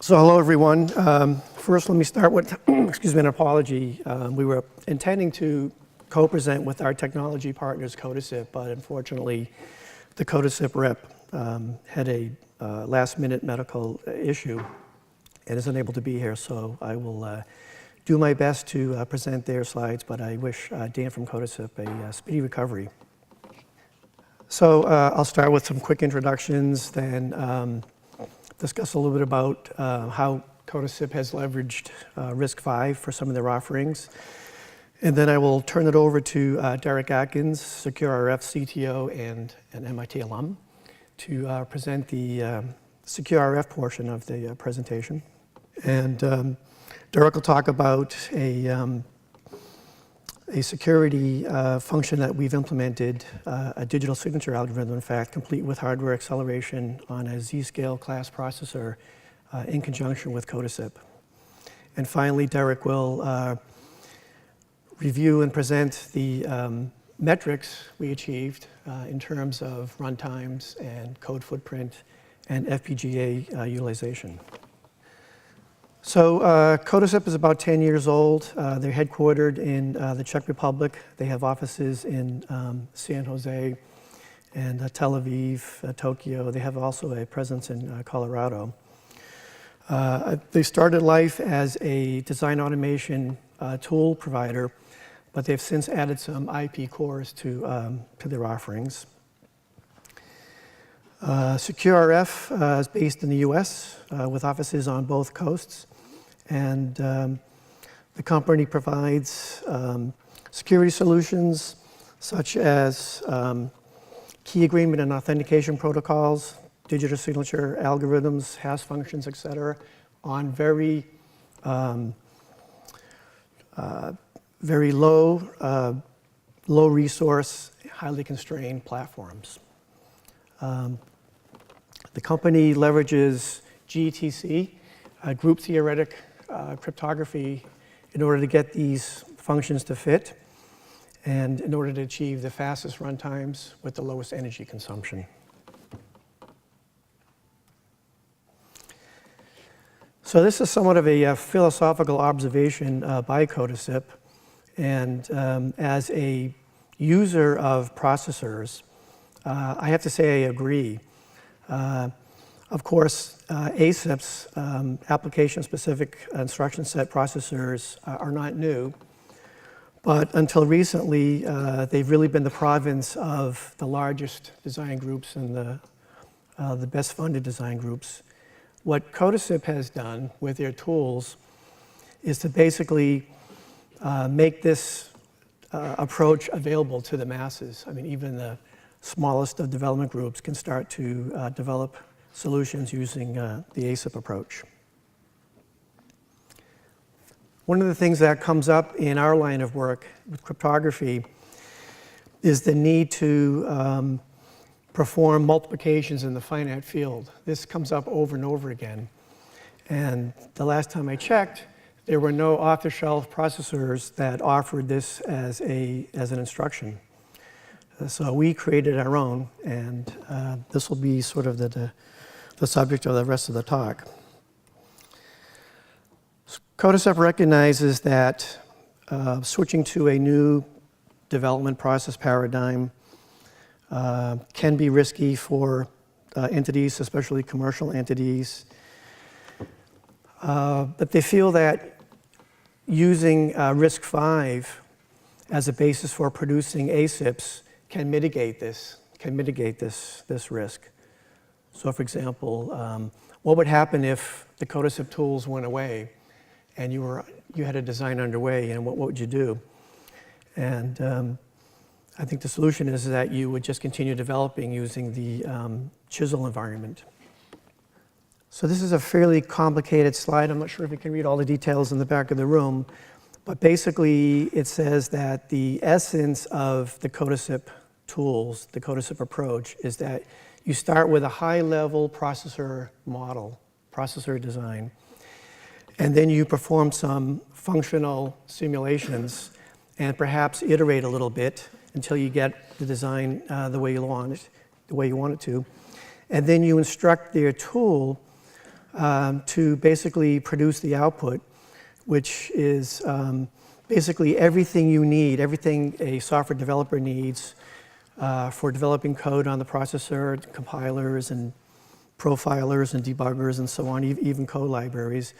So hello everyone. First let me start with excuse me, an apology. We were intending to co-present with our technology partners Codasip, but unfortunately the Codasip rep had a last-minute medical issue and is unable to be here, so I will do my best to present their slides, but I wish Dan from Codasip a speedy recovery. So I'll start with some quick introductions, then discuss a little bit about how Codasip has leveraged RISC-V for some of their offerings. And then I will turn it over to Derek Atkins, SecureRF CTO and an MIT alum, to present the SecureRF portion of the presentation. And Derek will talk about a security function that we've implemented, a digital signature algorithm, in fact, complete with hardware acceleration on a Z-scale class processor in conjunction with Codasip. And finally, Derek will review and present the metrics we achieved in terms of runtimes and code footprint and FPGA utilization. So Codasip is about 10 years old. They're headquartered in the Czech Republic. They have offices in San Jose and Tel Aviv, Tokyo. They have also a presence in Colorado. They started life as a design automation tool provider, but they've since added some IP cores to their offerings. SecureRF is based in the US with offices on both coasts. And the company provides security solutions such as key agreement and authentication protocols, digital signature algorithms, hash functions, et cetera, on very low resource, highly constrained platforms. The company leverages GTC, group theoretic cryptography, in order to get these functions to fit and in order to achieve the fastest runtimes with the lowest energy consumption. So this is somewhat of a philosophical observation by Codasip, and as a user of processors, I have to say I agree. Of course, ASIPs, application-specific instruction set processors, are not new, but until recently, they've really been the province of the largest design groups and the best-funded design groups. What Codasip has done with their tools is to basically make this approach available to the masses. I mean, even the smallest of development groups can start to develop solutions using the ASIP approach. One of the things that comes up in our line of work with cryptography is the need to perform multiplications in the finite field. This comes up over and over again. And the last time I checked, there were no off-the-shelf processors that offered this as an instruction. So we created our own, and this will be sort of the subject of the rest of the talk. Codasip recognizes that switching to a new development process paradigm can be risky for entities, especially commercial entities. But they feel that using RISC-V as a basis for producing ASIPs can mitigate this risk. So for example, what would happen if the Codasip tools went away and you had a design underway, and what would you do? And I think the solution is that you would just continue developing using the Chisel environment. So this is a fairly complicated slide. I'm not sure if you can read all the details in the back of the room, but basically it says that the essence of the Codasip tools, the Codasip approach, is that you start with a high-level processor model, processor design, and then you perform some functional simulations and perhaps iterate a little bit until you get the design the way you want it to. And then you instruct their tool to basically produce the output, which is basically everything you need, everything a software developer needs for developing code on the processor, compilers and profilers and debuggers and so on, even code libraries.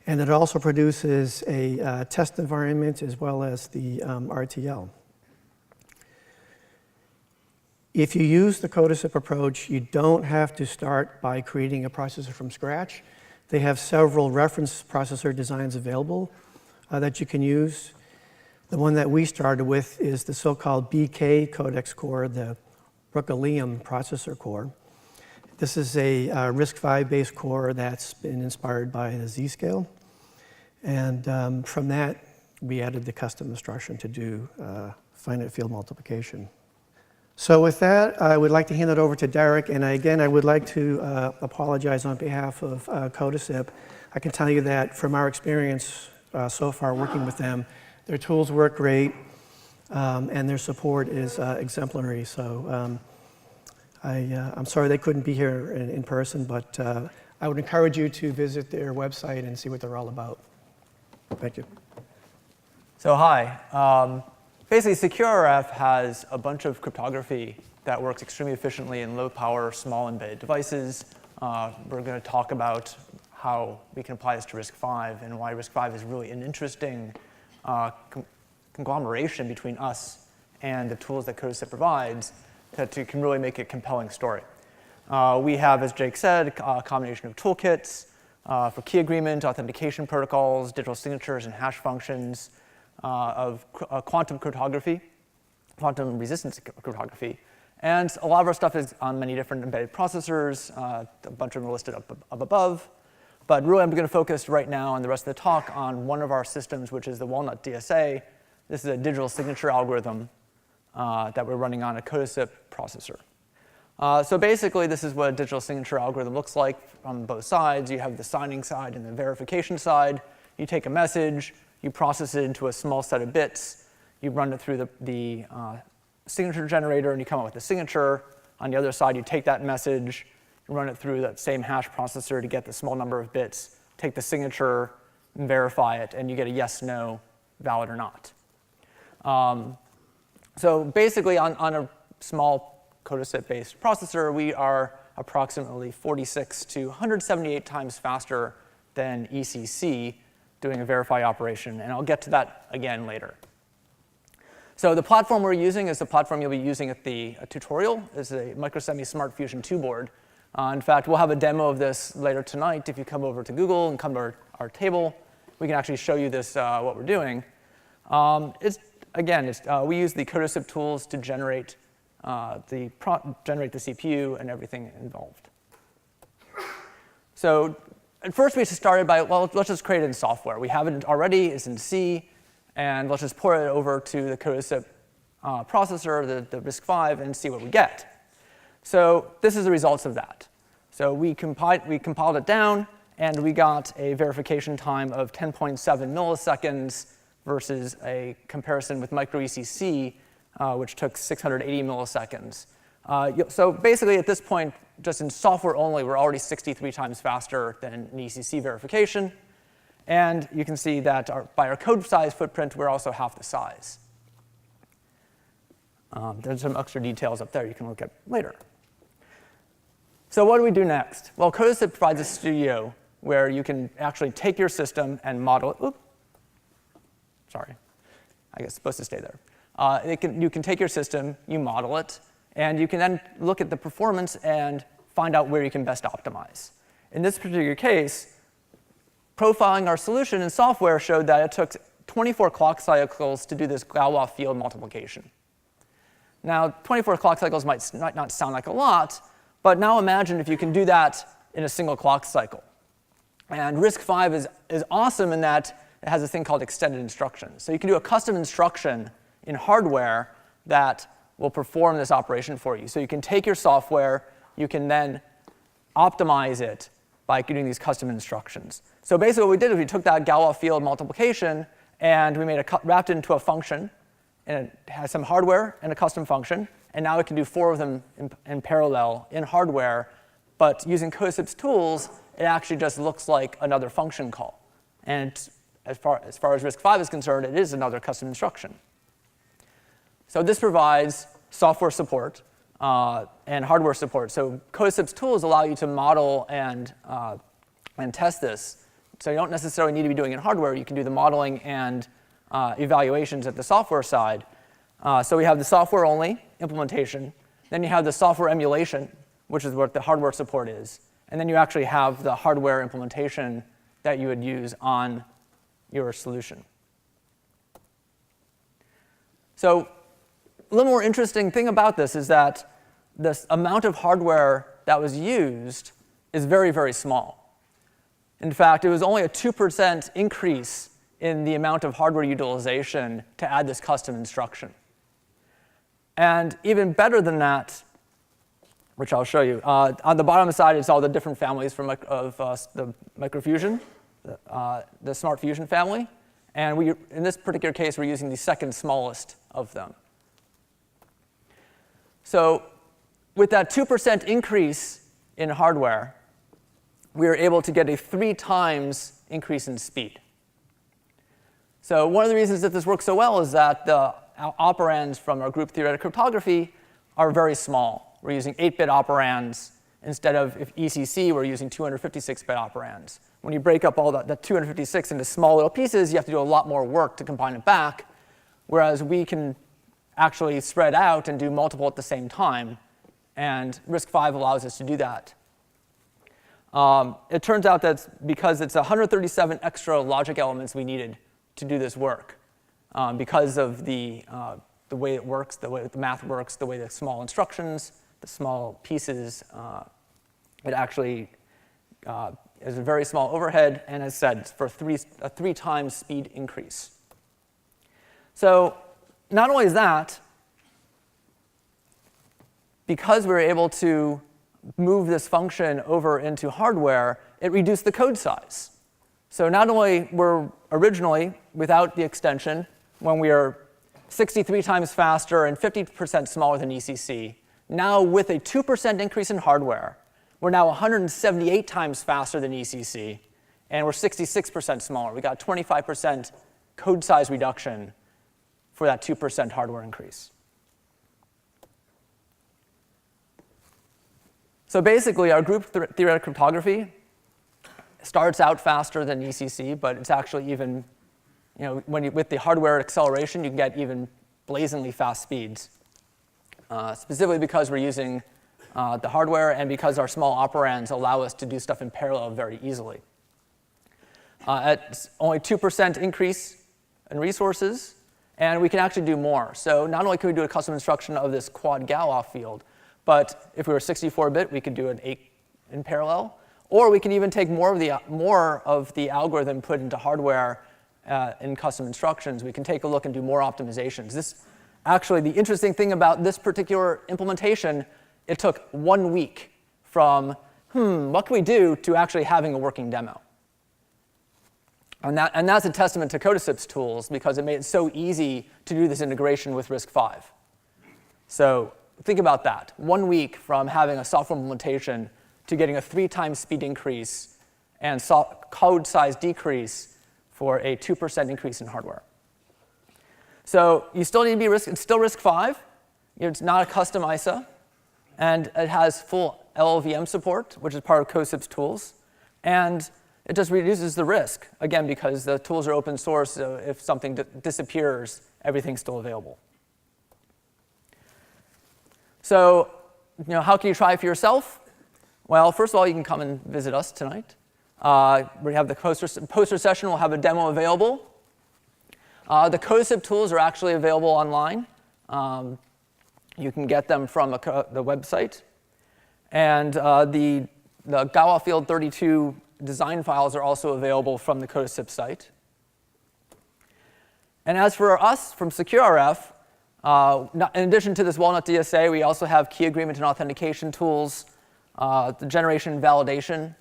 And it also produces a test environment as well as the RTL. If you use the Codasip approach, you don't have to start by creating a processor from scratch. They have several reference processor designs available that you can use. The one that we started with is the so-called BK codex core, the beryllium processor core. This is a RISC-V based core that's been inspired by the Z-scale. And from that, we added the custom instruction to do finite field multiplication. So with that, I would like to hand it over to Derek. And again, I would like to apologize on behalf of Codasip. I can tell you that from our experience so far working with them, their tools work great, and their support is exemplary. So I'm sorry they couldn't be here in person, but I would encourage you to visit their website and see what they're all about. Thank you. So hi. Basically, SecureRF has a bunch of cryptography that works extremely efficiently in low-power, small embedded devices. We're going to talk about how we can apply this to RISC-V and why RISC-V is really an interesting conglomeration between us and the tools that Codasip provides that you can really make a compelling story. We have, as Jake said, a combination of toolkits for key agreement, authentication protocols, digital signatures, and hash functions, of quantum cryptography, quantum resistance cryptography. And a lot of our stuff is on many different embedded processors. A bunch of them are listed up above. But really, I'm going to focus right now and the rest of the talk on one of our systems, which is the Walnut DSA. This is a digital signature algorithm that we're running on a Codasip processor. So basically, this is what a digital signature algorithm looks like on both sides. You have the signing side and the verification side. You take a message. You process it into a small set of bits. You run it through the signature generator, and you come up with a signature. On the other side, you take that message, you run it through that same hash processor to get the small number of bits, take the signature, and verify it, and you get a yes, no, valid or not. So basically, on a small Codasip-based processor, we are approximately 46 to 178 times faster than ECC, doing a verify operation, and I'll get to that again later. So the platform we're using is the platform you'll be using at the tutorial. It's a Microsemi Smart Fusion 2 board. In fact, we'll have a demo of this later tonight. If you come over to Google and come to our table, we can actually show you this, what we're doing. We use the Codasip tools to generate the CPU and everything involved. So at first, we just started by, well, let's just create it in software. We have it already. It's in C. And let's just port it over to the Codasip processor, the RISC-V, and see what we get. So this is the results of that. So we compiled it down, and we got a verification time of 10.7 milliseconds versus a comparison with micro-ECC, which took 680 milliseconds. So basically, at this point, just in software only, we're already 63 times faster than an ECC verification. And you can see that by our code size footprint, we're also half the size. There's some extra details up there you can look at later. So what do we do next? Well, Codasip provides a studio where you can actually take your system and model it. Oops. Sorry. I guess it's supposed to stay there. You can take your system, you model it, and you can then look at the performance and find out where you can best optimize. In this particular case, profiling our solution in software showed that it took 24 clock cycles to do this Galois field multiplication. Now, 24 clock cycles might not sound like a lot, but now imagine if you can do that in a single clock cycle. And RISC-V is awesome in that it has a thing called extended instructions. So you can do a custom instruction in hardware that will perform this operation for you. So you can take your software, you can then optimize it by doing these custom instructions. So basically what we did is we took that Galois field multiplication and we wrapped it into a function, and it has some hardware and a custom function, and now it can do 4 of them in parallel in hardware, but using Codasip's tools, it actually just looks like another function call. And as far as RISC-V is concerned, it is another custom instruction. So this provides software support and hardware support. So Codasip's tools allow you to model and test this. So you don't necessarily need to be doing it in hardware. You can do the modeling and evaluations at the software side. So we have the software-only implementation. Then you have the software emulation, which is what the hardware support is. And then you actually have the hardware implementation that you would use on your solution. So a little more interesting thing about this is that the amount of hardware that was used is very, very small. In fact, it was only a 2% increase in the amount of hardware utilization to add this custom instruction. And even better than that, which I'll show you, on the bottom side is all the different families of the microfusion, the Smart Fusion family. And in this particular case, we're using the second smallest of them. So with that 2% increase in hardware, we were able to get a 3 times increase in speed. So one of the reasons that this works so well is that the operands from our group theoretic cryptography are very small. We're using 8-bit operands instead of ECC, we're using 256-bit operands. When you break up all that 256 into small little pieces, you have to do a lot more work to combine it back, whereas we can actually spread out and do multiple at the same time, and RISC-V allows us to do that. It turns out that because it's 137 extra logic elements we needed to do this work, because of the way it works, the way the math works, the way the small instructions, the small pieces, it actually is a very small overhead, and as said, for a 3 times speed increase. So not only is that, because we were able to move this function over into hardware, it reduced the code size. So not only were originally, without the extension, when we are 63 times faster and 50% smaller than ECC, now with a 2% increase in hardware, we're now 178 times faster than ECC, and we're 66% smaller. We got 25% code size reduction for that 2% hardware increase. So basically, our group theoretic cryptography starts out faster than ECC, but it's actually even, with the hardware acceleration, you can get even blazingly fast speeds, specifically because we're using the hardware and because our small operands allow us to do stuff in parallel very easily. At only 2% increase in resources, and we can actually do more. So not only can we do a custom instruction of this quad Galois field, but if we were 64-bit, we could do an 8 in parallel. Or we can even take more of the algorithm put into hardware in custom instructions. We can take a look and do more optimizations. Actually, the interesting thing about this particular implementation, it took 1 week from, what can we do, to actually having a working demo. And that's a testament to Codasip's tools, because it made it so easy to do this integration with RISC-V. So think about that. 1 week from having a software implementation to getting a 3 times speed increase and code size decrease for a 2% increase in hardware. So you still need to be it's still RISC-V. It's not a custom ISA. And it has full LLVM support, which is part of Codasip's tools. And it just reduces the risk, again, because the tools are open source, so if something disappears, everything's still available. So, how can you try it for yourself? Well, first of all, you can come and visit us tonight. We have the poster session. We'll have a demo available. The Codasip tools are actually available online. You can get them from the website. And the Galois Field 32 design files are also available from the Codasip site. And as for us from SecureRF, in addition to this Walnut DSA, we also have key agreement and authentication tools, the generation and validation,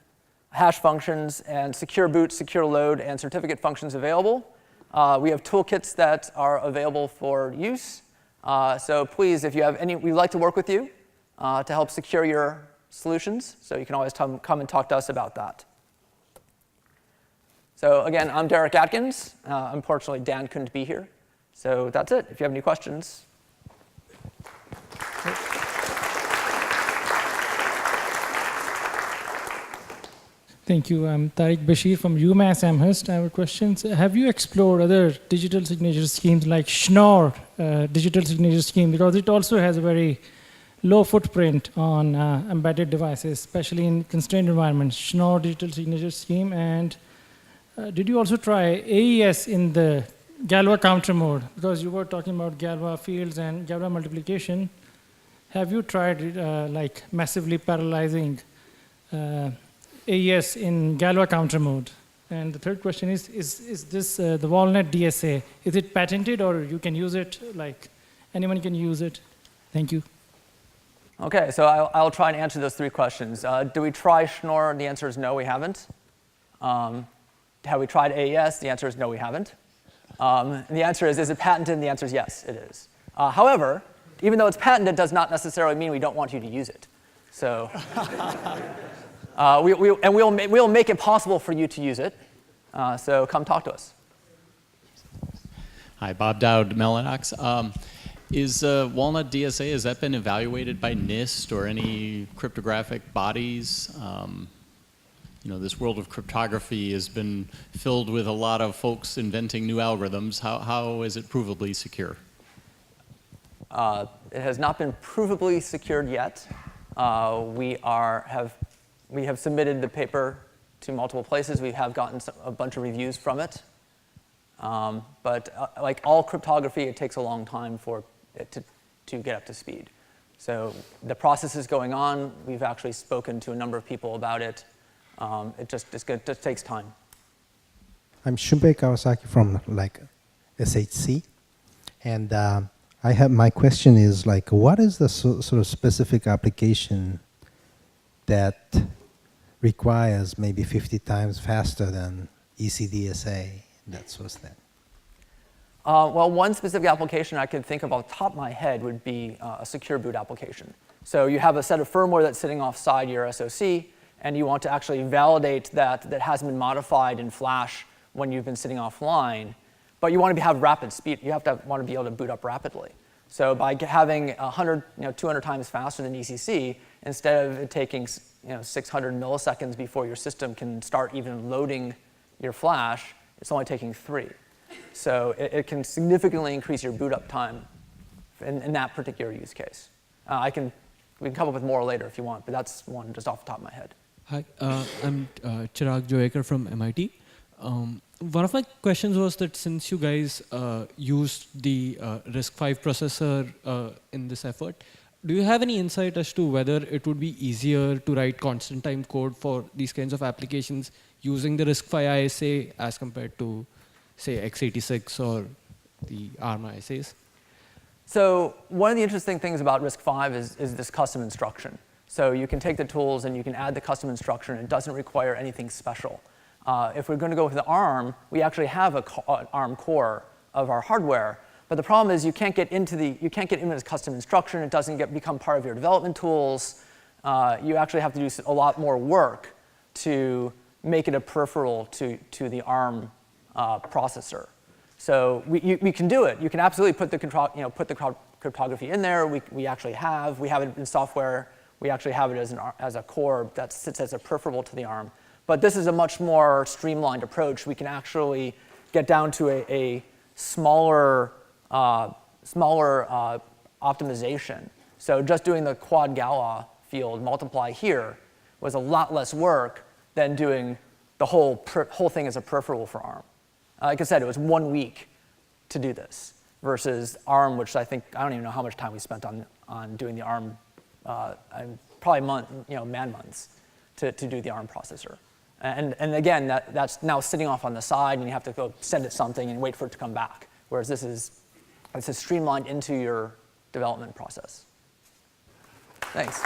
hash functions, and secure boot, secure load, and certificate functions available. We have toolkits that are available for use. So please, if you have any, we'd like to work with you to help secure your solutions, so you can always come and talk to us about that. So again, I'm Derek Atkins. Unfortunately, Dan couldn't be here. So that's it. If you have any questions. Thank you. I'm Tariq Bashir from UMass Amherst. I have a question. Have you explored other digital signature schemes like Schnorr digital signature scheme? Because it also has a very low footprint on embedded devices, especially in constrained environments. Schnorr digital signature scheme. And did you also try AES in the Galois counter mode? Because you were talking about Galois fields and Galois multiplication. Have you tried like massively parallelizing AES in Galois counter mode? And the third question is this the Walnut DSA, is it patented or you can use it, like anyone can use it? Thank you. OK, so I'll try and answer those three questions. Do we try Schnorr? The answer is no, we haven't. Have we tried AES? The answer is no, we haven't. And the answer is it patented? And the answer is yes, it is. However, even though it's patented, does not necessarily mean we don't want you to use it. So we'll make it possible for you to use it. So come talk to us. Hi, Bob Dowd, Mellanox. Is Walnut DSA, has that been evaluated by NIST or any cryptographic bodies? You know, this world of cryptography has been filled with a lot of folks inventing new algorithms. How is it provably secure? It has not been provably secured yet. We have submitted the paper to multiple places. We have gotten a bunch of reviews from it. But like all cryptography, it takes a long time for it to get up to speed. So the process is going on. We've actually spoken to a number of people about it. It just takes time. I'm Shunpei Kawasaki from SHC, and my question is what is the sort of specific application that requires maybe 50 times faster than ECDSA, that sort of thing? Well, one specific application I can think of off the top of my head would be a secure boot application. So you have a set of firmware that's sitting offside your SoC, and you want to actually validate that hasn't been modified in Flash when you've been sitting offline. But you want to have rapid speed. You want to be able to boot up rapidly. So by having 100, 200 times faster than ECC, instead of it taking 600 milliseconds before your system can start even loading your Flash, it's only taking 3. So it can significantly increase your boot up time in that particular use case. We can come up with more later if you want, but that's one just off the top of my head. Hi, I'm Chirag Joekar from MIT. One of my questions was that since you guys used the RISC-V processor in this effort, do you have any insight as to whether it would be easier to write constant time code for these kinds of applications using the RISC-V ISA as compared to, say, x86 or the ARM ISAs? So one of the interesting things about RISC-V is this custom instruction. So you can take the tools and you can add the custom instruction. It doesn't require anything special. If we're going to go with the ARM, we actually have an ARM core of our hardware. But the problem is you can't get into this custom instruction. It doesn't become part of your development tools. You actually have to do a lot more work to make it a peripheral to the ARM processor. So we can do it. You can absolutely put the cryptography in there. We actually have. We have it in software. We actually have it as a core that sits as a peripheral to the ARM. But this is a much more streamlined approach. We can actually get down to a smaller optimization. So just doing the quad Galois field multiply here was a lot less work than doing the whole thing as a peripheral for ARM. Like I said, it was 1 week to do this versus ARM, which I don't even know how much time we spent on doing the ARM. Probably man months to do the ARM processor. And again, that's now sitting off on the side, and you have to go send it something and wait for it to come back. Whereas this is streamlined into your development process. Thanks.